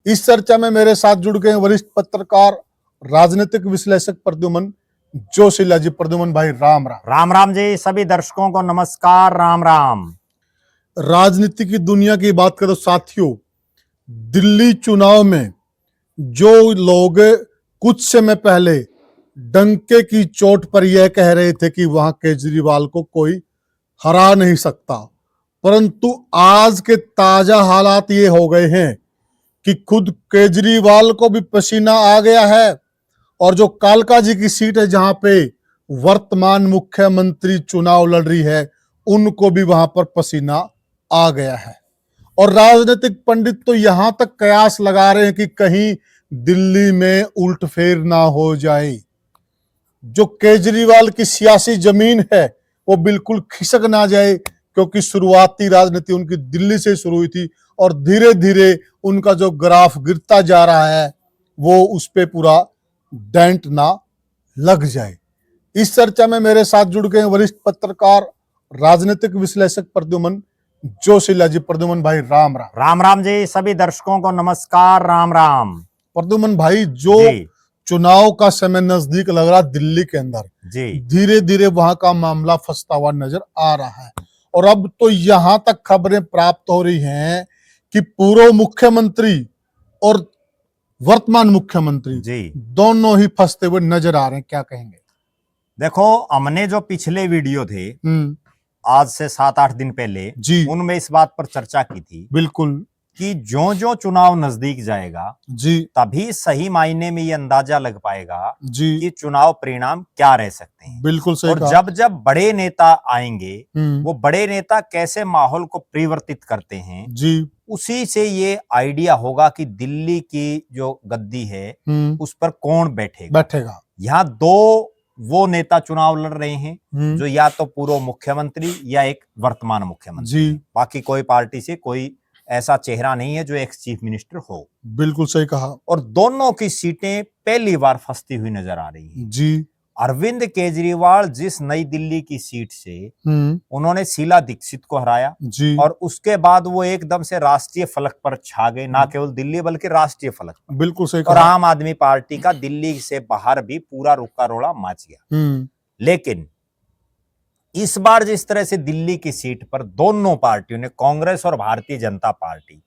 इस चर्चा में मेरे साथ जुड़ गए वरिष्ठ पत्रकार राजनीतिक विश्लेषक प्रद्युमन जोशीला जी। प्रद्युमन भाई राम राम। राम राम जी। सभी दर्शकों को नमस्कार। राम राम। राजनीति की दुनिया की बात करें तो साथियों, दिल्ली चुनाव में जो लोग कुछ समय पहले डंके की चोट पर यह कह रहे थे कि वहां केजरीवाल को कोई हरा नहीं सकता, परंतु आज के ताजा हालात ये हो गए हैं कि खुद केजरीवाल को भी पसीना आ गया है और जो कालका जी की सीट है जहां पे वर्तमान मुख्यमंत्री चुनाव लड़ रही है, उनको भी वहां पर पसीना आ गया है। और राजनीतिक पंडित तो यहां तक कयास लगा रहे हैं कि कहीं दिल्ली में उल्टफेर ना हो जाए। जो केजरीवाल की सियासी जमीन है वो बिल्कुल खिसक ना जाए, क्योंकि शुरुआती राजनीति उनकी दिल्ली से शुरू हुई थी और धीरे धीरे उनका जो ग्राफ गिरता जा रहा है वो उस पे पूरा डेंट ना लग जाए। इस चर्चा में मेरे साथ जुड़ गए वरिष्ठ पत्रकार राजनीतिक विश्लेषक प्रद्युमन जोशीला जी। प्रद्युमन भाई राम राम। राम राम जी। सभी दर्शकों को नमस्कार। राम राम। प्रद्युमन भाई, जो चुनाव का समय नजदीक लग रहा दिल्ली के अंदर, जी धीरे धीरे वहां का मामला फंसता हुआ नजर आ रहा है और अब तो यहां तक खबरें प्राप्त हो रही हैं कि पूर्व मुख्यमंत्री और वर्तमान मुख्यमंत्री जी दोनों ही फंसते हुए नजर आ रहे हैं। क्या कहेंगे? देखो, हमने जो पिछले वीडियो थे आज से 7-8 दिन पहले जी उनमें इस बात पर चर्चा की थी बिल्कुल कि जो जो चुनाव नजदीक जाएगा जी तभी सही मायने में ये अंदाजा लग पाएगा जी कि चुनाव परिणाम क्या रह सकते हैं। बिल्कुल सही और कहा। जब जब बड़े नेता आएंगे वो बड़े नेता कैसे माहौल को परिवर्तित करते हैं जी उसी से ये आइडिया होगा कि दिल्ली की जो गद्दी है उस पर कौन बैठेगा। यहाँ दो वो नेता चुनाव लड़ रहे हैं जो या तो पूर्व मुख्यमंत्री या एक वर्तमान मुख्यमंत्री है। बाकी कोई पार्टी से कोई ऐसा चेहरा नहीं है जो एक्स चीफ मिनिस्टर हो। बिल्कुल सही कहा। और दोनों की सीटें पहली बार फंसती हुई नजर आ रही है। जी अरविंद केजरीवाल जिस नई दिल्ली की सीट से उन्होंने शीला दीक्षित को हराया जी और उसके बाद वो एकदम से राष्ट्रीय फलक पर छा गए, ना केवल दिल्ली बल्कि राष्ट्रीय फलक पर। बिल्कुल सही और कहा। आम आदमी पार्टी का दिल्ली से बाहर भी पूरा रुका रोड़ा मच गया। लेकिन इस बार जिस तरह से दिल्ली की सीट पर दोनों पार्टियों ने, कांग्रेस और भारतीय जनता पार्टी,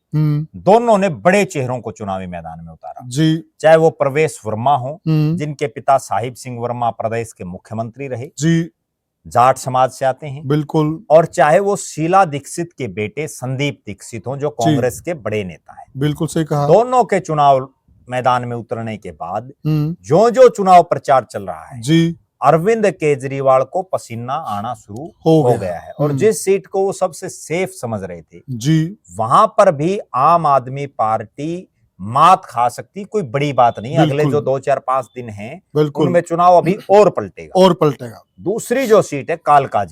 दोनों ने बड़े चेहरों को चुनावी मैदान में उतारा जी। चाहे वो प्रवेश वर्मा हो जिनके पिता साहिब सिंह वर्मा प्रदेश के मुख्यमंत्री रहे जी, जाट समाज से आते हैं, बिल्कुल, और चाहे वो शीला दीक्षित के बेटे संदीप दीक्षित हो जो कांग्रेस के बड़े नेता हैं। बिल्कुल सही कहा। दोनों के चुनाव मैदान में उतरने के बाद जो जो चुनाव प्रचार चल रहा है जी, अरविंद केजरीवाल को पसीना आना शुरू हो गया है। और जिस सीट को वो सबसे सेफ समझ रहे थे जी, वहां पर भी आम आदमी पार्टी मात खा सकती, कोई बड़ी बात नहीं। अगले जो 2-4-5 दिन हैं उनमें चुनाव अभी और पलटेगा। दूसरी जो सीट है कालका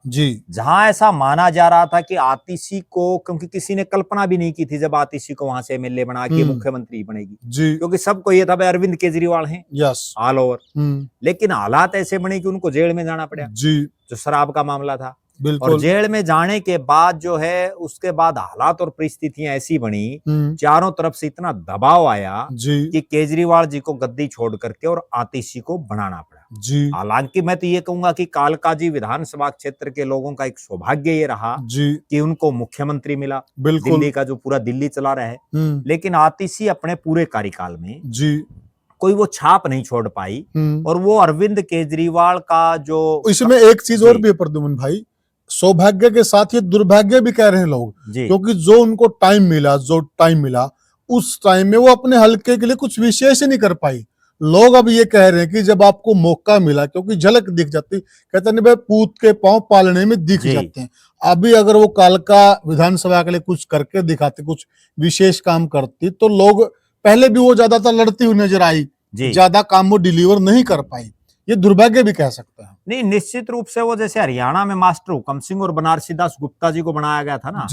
जी, जहां ऐसा माना जा रहा था कि आतिशी को, क्योंकि किसी ने कल्पना भी नहीं की थी जब आतिशी को वहां से एमएलए बना के मुख्यमंत्री बनेगी, क्योंकि सबको ये था भाई अरविंद केजरीवाल हैं ऑल ओवर। लेकिन हालात ऐसे बने कि उनको जेल में जाना पड़ा, जो शराब का मामला था। और जेल में जाने के बाद जो है उसके बाद हालात और परिस्थितियां ऐसी बनी, चारों तरफ से इतना दबाव आया कि केजरीवाल जी को गद्दी छोड़ करके और आतिशी को बनाना पड़ा। हालांकि मैं तो ये कहूंगा कि कालका जी विधानसभा क्षेत्र के लोगों का एक सौभाग्य ये रहा कि उनको मुख्यमंत्री मिला, दिल्ली का जो पूरा दिल्ली चला रहा है। लेकिन आतिशी अपने पूरे कार्यकाल में कोई वो छाप नहीं छोड़ पाई। और वो अरविंद केजरीवाल का जो, इसमें एक चीज और भी है प्रद्युमन भाई, सौभाग्य के साथ ये दुर्भाग्य भी कह रहे हैं लोग, क्योंकि जो उनको टाइम मिला उस टाइम में वो अपने हलके के लिए कुछ विशेष नहीं कर पाई। लोग अब ये कह रहे हैं कि जब आपको मौका मिला, क्योंकि झलक दिख जाती, कहते नहीं भाई पूत के पांव पालने में दिख जाते हैं। अभी अगर वो कालका विधानसभा के लिए कुछ करके दिखाते, कुछ विशेष काम करती, तो लोग, पहले भी वो ज्यादातर लड़ती हुई नजर आई, ज्यादा काम वो डिलीवर नहीं कर पाई। ये दुर्भाग्य भी कह सकते हैं। नहीं, निश्चित रूप से वो जैसे हरियाणा में मास्टर हुकम सिंह और बनारसी दास गुप्ता जी को बनाया गया था ना,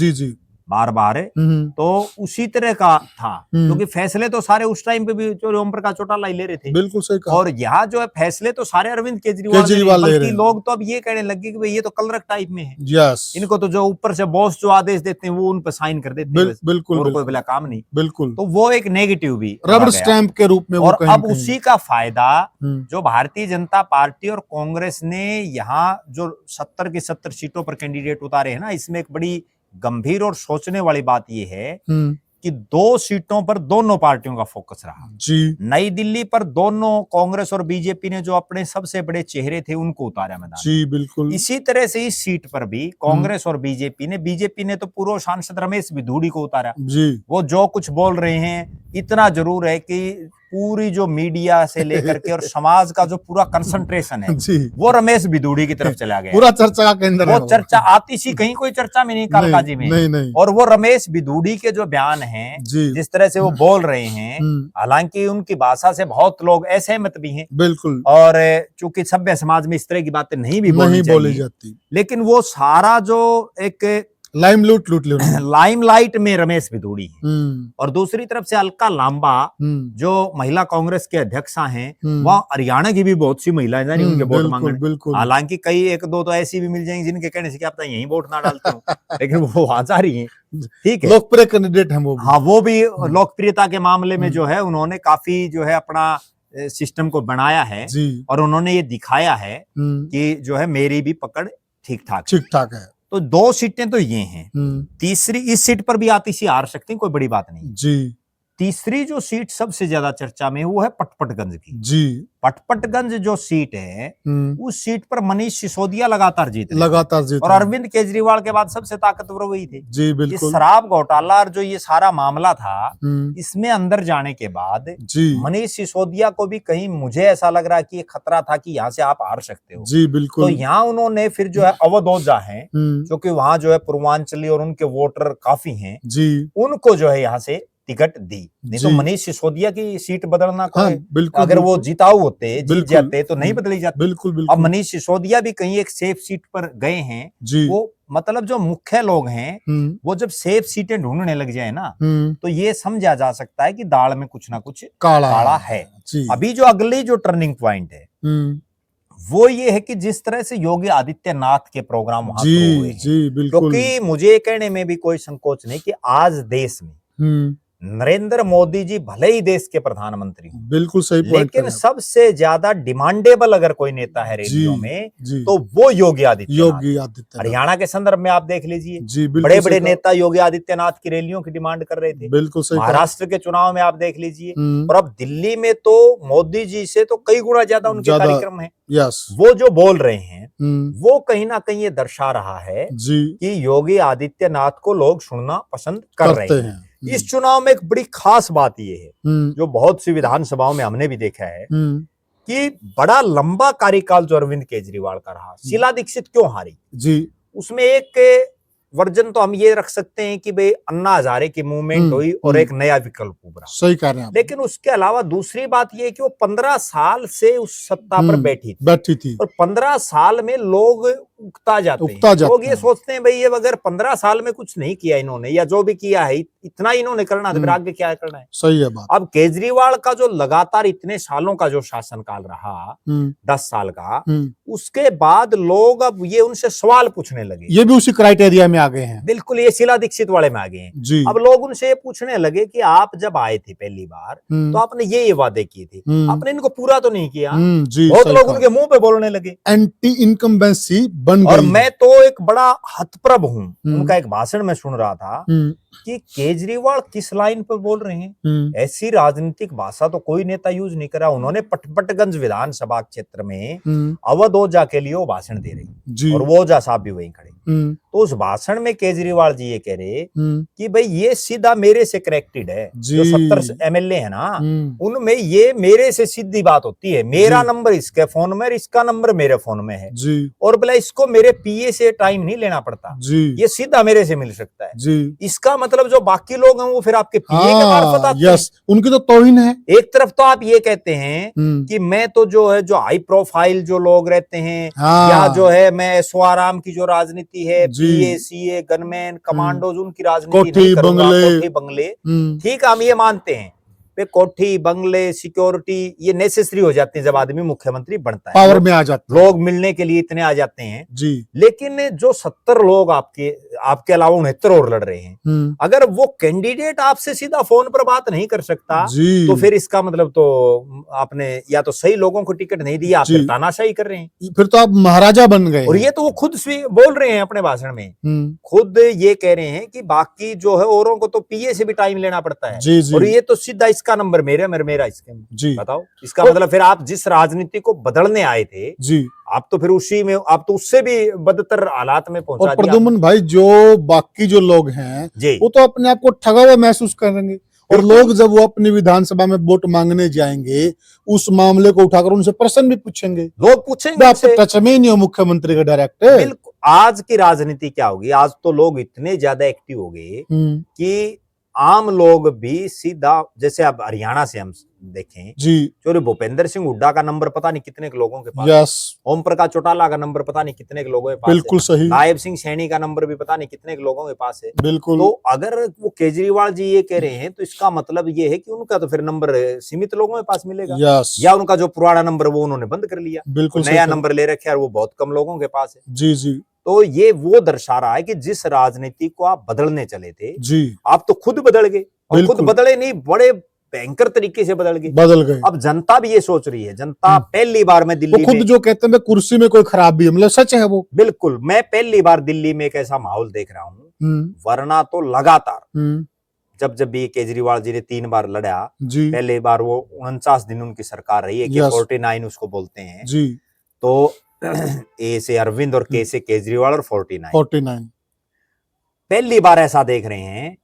बार बार, तो उसी तरह का था, क्योंकि फैसले तो सारे उस टाइम पे भी जो ओम प्रकाश चौटाला ही ले रहे थे। बिल्कुल सही कहा। और यहाँ जो है फैसले तो सारे अरविंद केजरीवाल ले रहे, बल्कि लोग तो अब ये कहने लगे कि भाई ये तो कलरक टाइप में है, यस, इनको तो जो ऊपर से बॉस जो आदेश देते हैं वो उन पर साइन कर देते हैं, बिल्कुल, और कोई बड़ा काम नहीं। बिल्कुल, तो वो एक नेगेटिव भी रबर स्टैंप के रूप में। और अब उसी का फायदा जो भारतीय जनता पार्टी और कांग्रेस ने यहाँ जो 70 की 70 सीटों पर कैंडिडेट उतारे हैं ना, इसमें एक बड़ी गंभीर और सोचने वाली बात ये है कि 2 सीटों पर दोनों पार्टियों का फोकस रहा जी। नई दिल्ली पर दोनों कांग्रेस और बीजेपी ने जो अपने सबसे बड़े चेहरे थे उनको उतारा मैदान जी, बिल्कुल। इसी तरह से इस सीट पर भी कांग्रेस और बीजेपी ने तो पूर्व सांसद रमेश बिधूड़ी को उतारा जी। वो जो कुछ बोल रहे हैं, इतना जरूर है कि पूरी जो मीडिया से लेकर के और समाज का जो पूरा कंसंट्रेशन है वो रमेश बिधूड़ी की तरफ चला गया, पूरा चर्चा का केंद्र वो चर्चा आती सी कहीं कोई चर्चा में नहीं, कालकाजी में नहीं। और वो रमेश बिधूड़ी के जो बयान हैं, जिस तरह से वो बोल रहे हैं, हालांकि उनकी भाषा से बहुत लोग असहमत भी हैं, बिल्कुल, और चूंकि सभ्य समाज में इस तरह की बातें नहीं भी बोली जाती, लेकिन वो सारा जो एक लाइमलाइट में रमेश बिधूड़ी है। और दूसरी तरफ से अलका लांबा जो महिला कांग्रेस के अध्यक्षा हैं, वह हरियाणा की भी बहुत सी महिलाएं जानी उनके वोट मांगने, हालांकि कई 1-2 तो ऐसी भी मिल जाएंगी जिनके कहने से क्या पता यहीं वोट ना डालते हो, लेकिन वो वहां जा रही है, ठीक है, लोकप्रिय कैंडिडेट हैं वो। हाँ, वो भी लोकप्रियता के मामले में जो है उन्होंने काफी जो है अपना सिस्टम को बनाया है, और उन्होंने ये दिखाया है कि जो है मेरी भी पकड़ ठीक ठाक है। तो 2 सीटें तो ये हैं, तीसरी इस सीट पर भी आतिशी हार सकती है, कोई बड़ी बात नहीं जी। तीसरी जो सीट सबसे ज्यादा चर्चा में वो है पटपटगंज की जी। पटपटगंज जो सीट है उस सीट पर मनीष सिसोदिया लगातार जीत और अरविंद केजरीवाल के बाद सबसे ताकतवर वही थे जी, बिल्कुल। शराब घोटाला और जो ये सारा मामला था, इसमें अंदर जाने के बाद मनीष सिसोदिया को भी कहीं मुझे ऐसा लग रहा है कि ये खतरा था कि यहाँ से आप हार सकते हो जी, बिल्कुल। तो यहाँ उन्होंने फिर जो है अवध ओझा है, जो कि वहां जो है पूर्वांचली और उनके वोटर काफी हैं जी, उनको जो है यहाँ से टिकट दी, नहीं तो मनीष सिसोदिया की सीट बदलना हाँ, बिल्कुल, अगर वो जिताऊ होते, जीत जाते तो नहीं बदली जाती। बिल्कुल। अब मनीष सिसोदिया भी कहीं एक सेफ सीट पर गए हैं जी। वो मतलब जो मुख्य लोग हैं वो जब सेफ सीटें ढूंढने लग जाए ना, तो ये समझा जा सकता है कि दाल में कुछ ना कुछ काला है। अभी जो अगली जो टर्निंग पॉइंट है वो ये है कि जिस तरह से योगी आदित्यनाथ के प्रोग्राम वहां शुरू हुए हैं, क्योंकि मुझे कहने में भी कोई संकोच नहीं कि आज देश में नरेंद्र मोदी जी भले ही देश के प्रधानमंत्री हो, बिल्कुल सही पॉइंट, लेकिन सबसे ज्यादा डिमांडेबल अगर कोई नेता है रैलियों में तो वो योगी आदित्यनाथ। हरियाणा के संदर्भ में आप देख लीजिए, बड़े बड़े नेता योगी आदित्यनाथ की रैलियों की डिमांड कर रहे थे, बिल्कुल सही। महाराष्ट्र के चुनाव में आप देख लीजिए, और अब दिल्ली में तो मोदी जी से तो कई गुना ज्यादा उनके कार्यक्रम है। वो जो बोल रहे हैं वो कहीं ना कहीं ये दर्शा रहा है कि योगी आदित्यनाथ को लोग सुनना पसंद कर रहे हैं। इस चुनाव में एक बड़ी खास बात ये है जो बहुत सी विधानसभाओं में हमने भी देखा है कि बड़ा लंबा कार्यकाल जो अरविंद केजरीवाल का रहा, शीला दीक्षित क्यों हारी जी, उसमें एक वर्जन तो हम ये रख सकते हैं कि भाई अन्ना हजारे की मूवमेंट हुई और एक नया विकल्प उभरा, सही कह रहे हैं। लेकिन उसके अलावा दूसरी बात ये है कि वो 15 साल से उस सत्ता पर बैठी थी और 15 साल में लोग उगता जाते हैं। लोग ये सोचते हैं भाई ये अगर 15 साल में कुछ नहीं किया इन्होंने, या जो भी किया है इतना इन्होंने करना था, फिर आगे क्या करना है, सही है बात। अब केजरीवाल का जो लगातार इतने सालों का जो शासनकाल रहा 10 साल का, उसके बाद लोग अब ये उनसे सवाल पूछने लगे, ये भी उसी क्राइटेरिया में आ गए हैं, बिल्कुल ये शीला दीक्षित वाले में आ गए हैं। अब लोग उनसे ये पूछने लगे कि आप जब आए थे पहली बार तो आपने ये वादे किए थे, आपने इनको पूरा तो नहीं किया। बहुत लोग उनके मुंह पे बोलने लगे, एंटी इनकम्बेंसी बन गई। और मैं तो एक बड़ा हतप्रभ हूँ, उनका एक भाषण में सुन रहा था कि केजरीवाल किस लाइन पर बोल रहे हैं, ऐसी राजनीतिक भाषा तो कोई नेता यूज नहीं करा। उन्होंने पटपटगंज विधानसभा क्षेत्र में अवध ओझा के लिए वो भाषण दे रही और वो ओझा साहब भी वहीं खड़े, तो उस भाषण में केजरीवाल जी ये कह रहे कि भाई ये सीधा मेरे से कनेक्टेड है, जो 70 एमएलए है ना उनमें ये मेरे से सीधी बात होती है, मेरा नंबर इसके फोन में, इसका नंबर मेरे फोन में है, और बोला इसको इसको मेरे पीए से टाइम नहीं लेना पड़ता जी, ये सीधा मेरे से मिल सकता है जी। इसका मतलब जो बाकी लोग हैं वो फिर आपके पीए के मार्फत आते हैं। यस, उनकी तो तौहीन है। एक तरफ तो आप ये कहते हैं कि मैं तो जो है जो हाई प्रोफाइल जो लोग रहते हैं या जो है मैं ऐशो आराम की जो राजनीति है पीए सीए गनमैन कमांडोज उनकी राजनीति नहीं करूंगा, कोठी बंगले ठीक हम ये मानते हैं कोठी बंगले सिक्योरिटी ये नेसेसरी हो जाती है जब आदमी मुख्यमंत्री बनता है, पावर में आ जाते हैं, लोग मिलने के लिए इतने आ जाते हैं जी। लेकिन जो 70 लोग आपके अलावा 69 और लड़ रहे हैं, अगर वो कैंडिडेट आपसे सीधा फोन पर बात नहीं कर सकता तो फिर इसका मतलब तो आपने या तो सही लोगों को टिकट नहीं दिया, आप फिर तानाशाही कर रहे हैं, फिर तो आप महाराजा बन गए। और ये तो वो खुद बोल रहे हैं अपने भाषण में, खुद ये कह रहे हैं कि बाकी जो है औरों को तो पीए से भी टाइम लेना पड़ता है जी, जी। और ये तो सीधा इसका नंबर मेरा इसके जी बताओ इसका मतलब फिर आप जिस राजनीति को बदलने आए थे जी आप तो फिर उसी में आप तो उससे भी बदतर हालात में पहुंचा दिया। और प्रद्युम्न भाई जो बाकी जो लोग हैं वो तो अपने आप को ठगा हुआ महसूस करेंगे और लोग जब वो अपनी विधानसभा में वोट मांगने जाएंगे उस मामले को उठाकर उनसे प्रश्न भी पूछेंगे, लोग पूछेंगे आप तो टच में ही नहीं हो मुख्यमंत्री का डायरेक्ट। बिल्कुल, आज की राजनीति क्या होगी, आज तो लोग इतने ज्यादा एक्टिव हो गए कि आम लोग भी सीधा जैसे अब हरियाणा से हम देखें जी चोरी भूपेंद्र सिंह हुड्डा का नंबर पता नहीं कितने लोगों के पास, यस, ओम प्रकाश चौटाला का नंबर पता नहीं कितने लोगों के पास, बिल्कुल सही, नायब सिंह सैनी का नंबर भी पता नहीं कितने लोगों के पास है, बिल्कुल। तो अगर वो केजरीवाल जी ये कह रहे हैं तो इसका मतलब ये है कि उनका तो फिर नंबर सीमित लोगों के पास मिलेगा, यस, या उनका जो पुराना नंबर वो उन्होंने बंद कर लिया, बिल्कुल नया नंबर ले रखे और वो बहुत कम लोगों के पास है, जी जी। तो ये वो दर्शा रहा है कि जिस राजनीति को आप बदलने चले थे जी आप तो खुद बदल गए, और खुद बदले नहीं बड़े भयंकर तरीके से बदल गए। अब जनता भी ये सोच रही है, जनता पहली बार में दिल्ली खुद जो कहते हैं कुर्सी में कोई खराबी है, मतलब सच है वो, बिल्कुल। मैं पहली बार दिल्ली में एक ऐसा माहौल देख रहा हूँ, वरना तो लगातार जब भी केजरीवाल जी ने 3 बार लड़ा, पहले बार वो 49 दिन उनकी सरकार रही है कि 49 उसको बोलते हैं जी, तो ए से अरविंद और के से केजरीवाल और 49 पहली बार ऐसा देख रहे हैं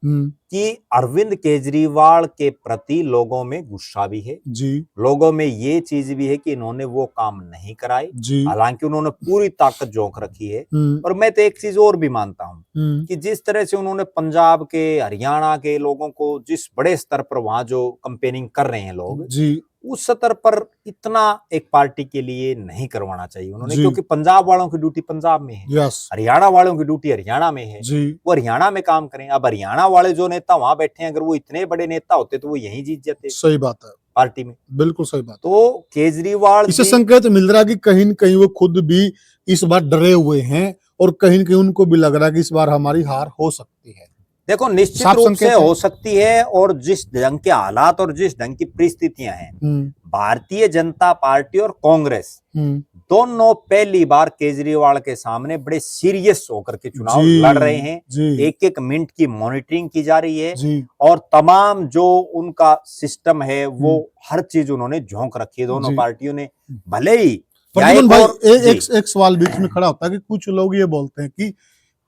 कि अरविंद केजरीवाल के प्रति लोगों में गुस्सा भी है जी, लोगों में ये चीज भी है कि इन्होंने वो काम नहीं कराए, हालांकि उन्होंने पूरी ताकत झोंक रखी है। और मैं तो एक चीज और भी मानता हूँ कि जिस तरह से उन्होंने पंजाब के हरियाणा के लोगों को जिस बड़े स्तर पर वहां जो कंपेनिंग कर रहे हैं लोग जी, उस स्तर पर इतना एक पार्टी के लिए नहीं करवाना चाहिए उन्होंने, क्योंकि पंजाब वालों की ड्यूटी पंजाब में है, हरियाणा वालों की ड्यूटी हरियाणा में है, वो हरियाणा में काम करें। अब हरियाणा वाले जो नेता वहां बैठे हैं, अगर वो इतने बड़े नेता होते तो वो यहीं जीत जाते। सही बात है, पार्टी में बिल्कुल सही बात। तो केजरीवाल इससे संकेत मिल रहा है कि कहीं न कहीं वो खुद भी इस बार डरे हुए हैं और कहीं न कहीं उनको भी लग रहा है कि इस बार हमारी हार हो सकती है। देखो निश्चित रूप से हो सकती है, और जिस ढंग के हालात और जिस ढंग की परिस्थितियां हैं, भारतीय जनता पार्टी और कांग्रेस दोनों पहली बार केजरीवाल के सामने बड़े सीरियस होकर के चुनाव लड़ रहे हैं, एक एक मिनट की मॉनिटरिंग की जा रही है और तमाम जो उनका सिस्टम है वो हर चीज उन्होंने झोंक रखी है दोनों पार्टियों ने। भले ही एक सवाल बीच में खड़ा होता है कि कुछ लोग ये बोलते हैं कि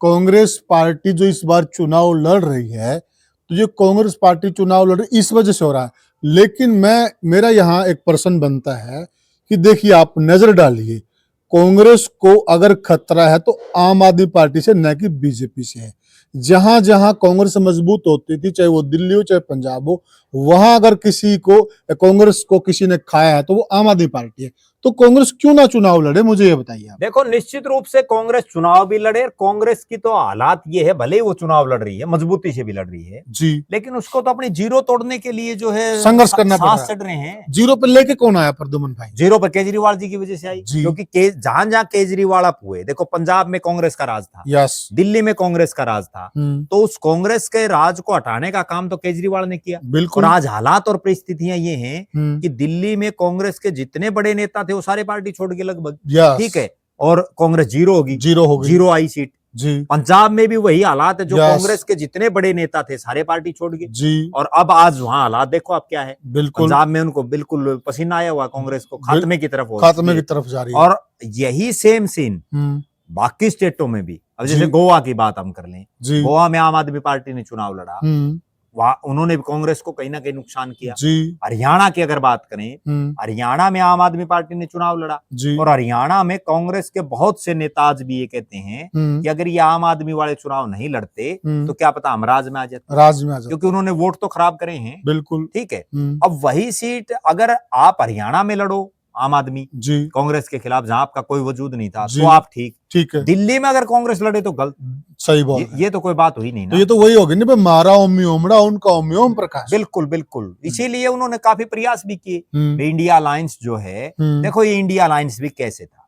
कांग्रेस पार्टी जो इस बार चुनाव लड़ रही है तो ये कांग्रेस पार्टी चुनाव लड़ रही इस वजह से हो रहा है, लेकिन मेरा यहाँ एक प्रश्न बनता है कि देखिए आप नजर डालिए, कांग्रेस को अगर खतरा है तो आम आदमी पार्टी से न कि बीजेपी से है। जहां जहां कांग्रेस मजबूत होती थी, चाहे वो दिल्ली हो चाहे पंजाब हो, वहां अगर किसी को कांग्रेस को किसी ने खाया है तो वो आम आदमी पार्टी है। तो कांग्रेस क्यों ना चुनाव लड़े, मुझे ये बताइए आप। देखो निश्चित रूप से कांग्रेस चुनाव भी लड़े, कांग्रेस की तो हालात ये है, भले ही वो चुनाव लड़ रही है, मजबूती से भी लड़ रही है जी, लेकिन उसको तो अपनी जीरो तोड़ने के लिए जो है संघर्ष करना पड़ चढ़ रहे हैं। जीरो पे लेके कौन आया प्रद्युम्न भाई? जीरो पर केजरीवाल जी की वजह से आई, क्योंकि जहां जहां केजरीवाल आप हुए, देखो पंजाब में कांग्रेस का राज था, यस, दिल्ली में कांग्रेस का राज था, तो उस कांग्रेस के राज को हटाने का काम तो केजरीवाल ने किया। बिल्कुल। और आज हालात और परिस्थितियां ये हैं कि दिल्ली में कांग्रेस के जितने बड़े नेता थे वो सारे पार्टी छोड़ के लगभग, ठीक है, और कांग्रेस जीरो होगी, जीरो आई सीट जी। पंजाब में भी वही हालात है, जो कांग्रेस के जितने बड़े नेता थे सारे पार्टी छोड़ गए जी, और अब आज वहां हालात देखो आप क्या है। बिल्कुल, पंजाब में उनको बिल्कुल पसीना आया हुआ, कांग्रेस को खात्मे की तरफ जा रही है। और यही सेम सीन बाकी स्टेटों में भी, अब जैसे गोवा की बात हम कर लें, गोवा में आम आदमी पार्टी ने चुनाव लड़ा, उन्होंने भी कांग्रेस को कहीं ना कहीं नुकसान किया जी। हरियाणा की अगर बात करें, हरियाणा में आम आदमी पार्टी ने चुनाव लड़ा और हरियाणा में कांग्रेस के बहुत से नेताज भी ये कहते हैं कि अगर ये आम आदमी वाले चुनाव नहीं लड़ते तो क्या पता हम राज में आ जाते, क्योंकि उन्होंने वोट तो खराब करे हैं। बिल्कुल ठीक है। अब वही सीट अगर आप हरियाणा में लड़ो आम आदमी कांग्रेस के खिलाफ, जहां आपका कोई वजूद नहीं था, तो आप ठीक है। दिल्ली में अगर कांग्रेस लड़े तो गलत। सही बात, ये तो कोई बात हुई नहीं ना। तो ये तो वही होगी ना, मारा ओमी ओमड़ा उनका ओमी ओम प्रकाश। बिल्कुल बिल्कुल, इसीलिए उन्होंने काफी प्रयास भी किए। इंडिया अलायंस जो है, देखो ये इंडिया अलायंस भी कैसे था,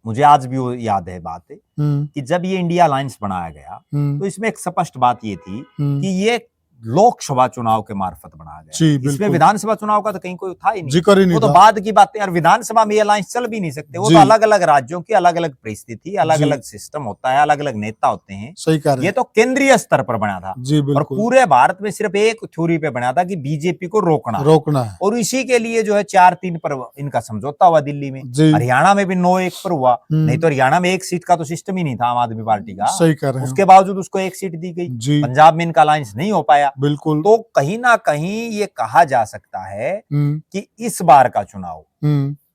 मुझे आज भी वो याद है बात कि जब ये इंडिया अलायंस बनाया गया तो इसमें एक स्पष्ट बात ये थी कि ये लोकसभा चुनाव के मार्फत बनाया गया। इसमें विधानसभा चुनाव का तो कहीं कोई था ही नहीं, वो तो बाद की बातें। और विधानसभा में ये अलायंस चल भी नहीं सकते, वो तो अलग अलग राज्यों की अलग अलग परिस्थिति, अलग अलग सिस्टम होता है, अलग अलग नेता होते हैं। सही कह रहे हैं। ये तो केंद्रीय स्तर पर बना था और पूरे भारत में सिर्फ एक थ्योरी पे बना था कि बीजेपी को रोकना है। और इसी के लिए जो है 4-3 पर इनका समझौता हुआ दिल्ली में। हरियाणा में भी 9-1 पर हुआ, नहीं तो हरियाणा में एक सीट का तो सिस्टम ही नहीं था आम आदमी पार्टी का। सही कह रहे हैं। उसके बावजूद उसको एक सीट दी गई। पंजाब में इनका अलायंस नहीं हो पाया। बिल्कुल। तो कहीं ना कहीं ये कहा जा सकता है कि इस बार का चुनाव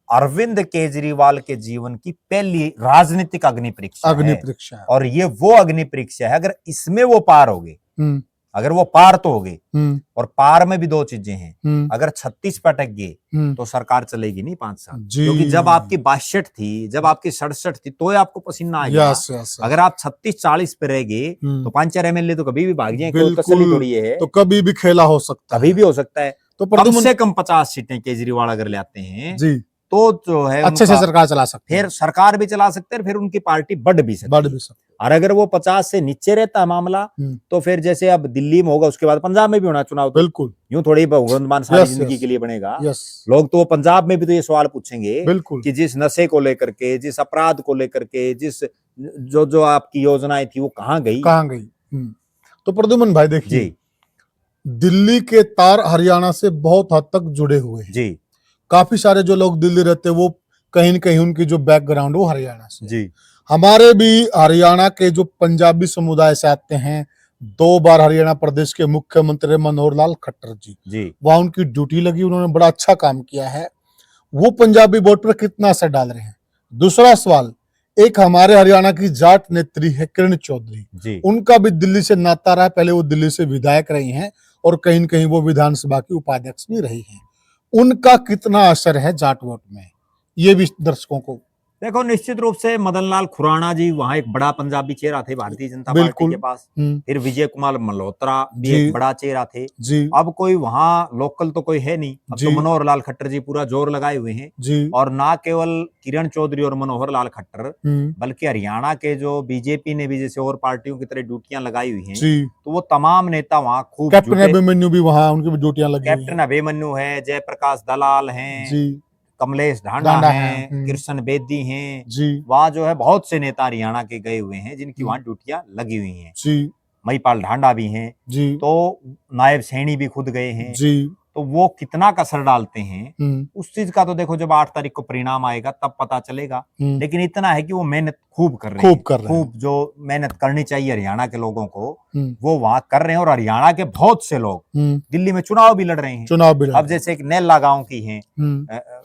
अरविंद केजरीवाल के जीवन की पहली राजनीतिक अग्नि परीक्षा है। और ये वो अग्नि परीक्षा है, अगर इसमें वो पार हो गए, अगर वो पार तो हो गए, और पार में भी 2 चीजें हैं, अगर 36 पे अटक गए तो सरकार चलेगी नहीं 5 साल, क्योंकि जब आपकी 62 थी, जब आपकी 67 थी, तो आपको पसीना आ गया। अगर आप 36-40 पे रह गए तो 5-4 एमएलए तो कभी भी भाग जाएंगे, तसल्ली थोड़ी है, तो कभी भी खेला हो सकता है, कभी भी हो सकता है। तो कम से कम 50 सीटें केजरीवाल अगर ले आते हैं तो जो है अच्छे से सरकार चला सकते हैं, फिर सरकार भी चला सकते हैं, फिर उनकी पार्टी बढ़ भी सकती है। और अगर वो 50 से नीचे रहता है मामला, तो फिर जैसे अब दिल्ली में होगा, उसके बाद पंजाब में भी होना चुनाव। बिल्कुल, यूं थोड़ी भगवंत मान सारी जिंदगी के लिए बनेगा। लोग तो पंजाब में भी तो ये सवाल पूछेंगे कि जिस नशे को लेकर के, जिस अपराध को लेकर के, जिस जो आपकी योजनाएं थी वो कहाँ गई। तो प्रद्युमन भाई देखिए, दिल्ली के तार हरियाणा से बहुत हद तक जुड़े हुए हैं। काफी सारे जो लोग दिल्ली रहते हैं वो कहीं न कहीं उनकी जो बैकग्राउंड वो हरियाणा से। हमारे भी हरियाणा के जो पंजाबी समुदाय से आते हैं, 2 बार हरियाणा प्रदेश के मुख्यमंत्री मनोहर लाल खट्टर जी, वहां उनकी ड्यूटी लगी, उन्होंने बड़ा अच्छा काम किया है। वो पंजाबी वोट पर कितना असर डाल रहे हैं। दूसरा सवाल, एक हमारे हरियाणा की जाट नेत्री है किरण चौधरी, उनका भी दिल्ली से नाता रहा है, पहले वो दिल्ली से विधायक रही हैं और कहीं न कहीं वो विधानसभा की उपाध्यक्ष भी रही हैं। उनका कितना असर है जाट वोट में, ये भी दर्शकों को। देखो, निश्चित रूप से मदन लाल खुराना जी वहां एक बड़ा पंजाबी चेहरा थे भारतीय जनता पार्टी के पास। फिर विजय कुमार मल्होत्रा भी एक बड़ा चेहरा थे। अब कोई वहां लोकल तो कोई है नहीं, अब तो मनोहर लाल खट्टर जी पूरा जोर लगाए हुए हैं। और ना केवल किरण चौधरी और मनोहर लाल खट्टर, बल्कि हरियाणा के जो बीजेपी ने भी जैसे और पार्टियों की तरह ड्यूटियां लगाई हुई हैं, तो वो तमाम नेता वहां खूब। कैप्टन अभिमन्यु भी वहां उनकी भी ड्यूटियां लगी। कैप्टन अभिमन्यु है, जयप्रकाश दलाल हैं, कमलेश ढांडा हैं, कृष्ण बेदी हैं, वहाँ जो है बहुत से नेता हरियाणा के गए हुए हैं जिनकी वहाँ ड्यूटियां लगी हुई हैं। महिपाल ढांडा भी हैं, तो नायब सैनी भी खुद गए हैं। तो वो कितना कसर डालते हैं उस चीज का तो देखो जब 8 तारीख को परिणाम आएगा तब पता चलेगा। लेकिन इतना है कि वो मेहनत खूब कर रहे हैं, खूब जो मेहनत करनी चाहिए हरियाणा के लोगों को वो वहां कर रहे हैं। और हरियाणा के बहुत से लोग दिल्ली में चुनाव भी लड़ रहे हैं। अब जैसे एक नैला गांव की हैं,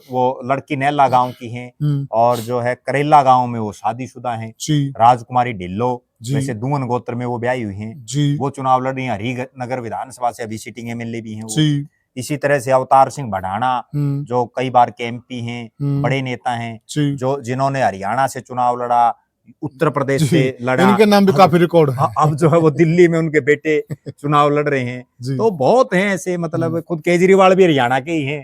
वो लड़की नैला गांव की हैं, और जो है करेला गांव में वो शादीशुदा हैं, राजकुमारी ढिल्लो वैसे दुमन गोत्र में वो ब्याही हुई हैं, वो चुनाव लड़ रही हैं। हरिनगर विधानसभा से अभी सिटिंग एमएलए भी हैं वो। इसी तरह से अवतार सिंह भडाना जो कई बार के एमपी हैं, बड़े नेता हैं, जो जिन्होंने हरियाणा से चुनाव लड़ा, उत्तर प्रदेश से लड़ा, इनके नाम भी काफी रिकॉर्ड है। अब जो है वो दिल्ली में उनके बेटे चुनाव लड़ रहे हैं। तो बहुत हैं ऐसे, मतलब खुद केजरीवाल भी हरियाणा के ही हैं,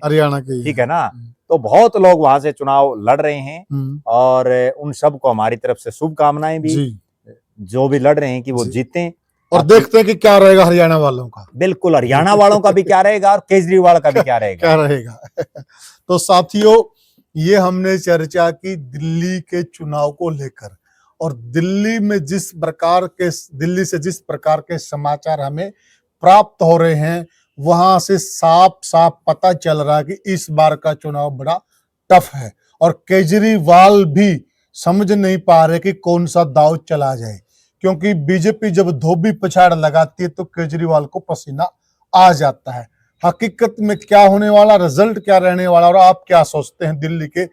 ठीक है ना। तो बहुत लोग वहां से चुनाव लड़ रहे हैं और उन सबको हमारी तरफ से शुभकामनाएं भी, जो भी लड़ रहे हैं कि वो जीतें। और देखते हैं कि क्या रहेगा हरियाणा वालों का। बिल्कुल, हरियाणा वालों का भी क्या रहेगा और केजरीवाल का भी क्या रहेगा। तो साथियों, ये हमने चर्चा की दिल्ली के चुनाव को लेकर, और दिल्ली से जिस प्रकार के समाचार हमें प्राप्त हो रहे हैं, वहां से साफ साफ पता चल रहा है कि इस बार का चुनाव बड़ा टफ है। और केजरीवाल भी समझ नहीं पा रहे कि कौन सा दांव चला जाए, क्योंकि बीजेपी जब धोबी पछाड़ लगाती है तो केजरीवाल को पसीना आ जाता है। हकीकत में क्या होने वाला, रिजल्ट क्या रहने वाला, और आप क्या सोचते हैं दिल्ली के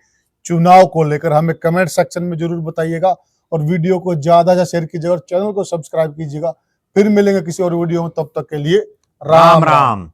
चुनाव को लेकर, हमें कमेंट सेक्शन में जरूर बताइएगा। और वीडियो को ज्यादा से शेयर कीजिएगा और चैनल को सब्सक्राइब कीजिएगा। फिर मिलेंगे किसी और वीडियो में, तब तक के लिए राम राम।